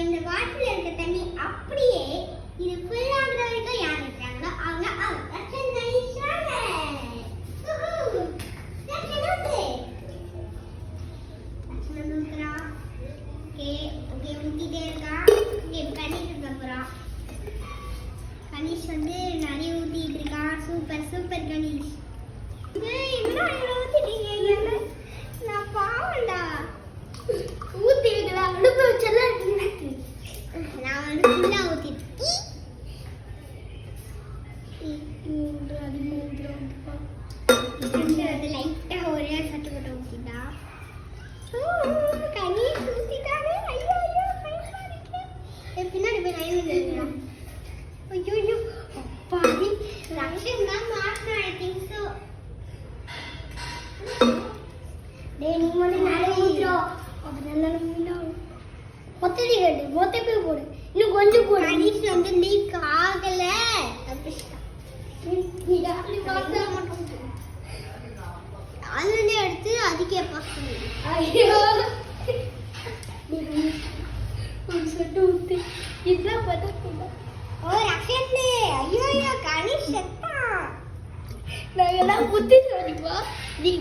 இந்த பாட்டில் இருக்க தண்ணி அப்படியே இது ஃபுல் ஆகுற வரைக்கும் யார் இருக்காங்களோ அவங்க ரக்ஷன் கணேஷாங்க. ரக்ஷன் ஊத்துறா. ஓகே ஊத்திட்டே இருக்கா. கணேஷ் இருக்க போறா. கணேஷ் வந்து நிறைய ஊத்திட்டு இருக்கா. சூப்பர் கணேஷ். இவ்வளோ ஊத்திட்டீங்க. நான் பாவண்டா ஊத்தி இருக்கா. அடுப்பு வச்செல்லாம் நான் வந்து ஃபுல்லா ஊத்திட்டேன். லைட்டா ஒரே சட்டு போட்டு ஊத்திட்டா. கணேஷ் ஊத்திட்டாங்க. ஐயோ பின்னாடி போய் ஐயோ பாதி ரக்ஷன் தான் மாட்டினா. I think so. டேய் நீ மட்டும் நிறைய ஊத்துறோம். அது நல்லா மொத்தடி கட்டு மொத்தப்பே போடு. இன்னும் கொஞ்சம் போடு. கணேஷ் வந்து லீக் ஆகல. அதுலேருந்து எடுத்து அதுக்கே பாஸ் பண்ணி. ஐயோ ஒரு சொட்டு ஊத்து. இதுதான் பார்த்தா ஓ ரக்ஷன். ஐயோ கணேஷ் செத்தான். நாங்கெல்லாம் புத்தி சொல்லிப்பா நீ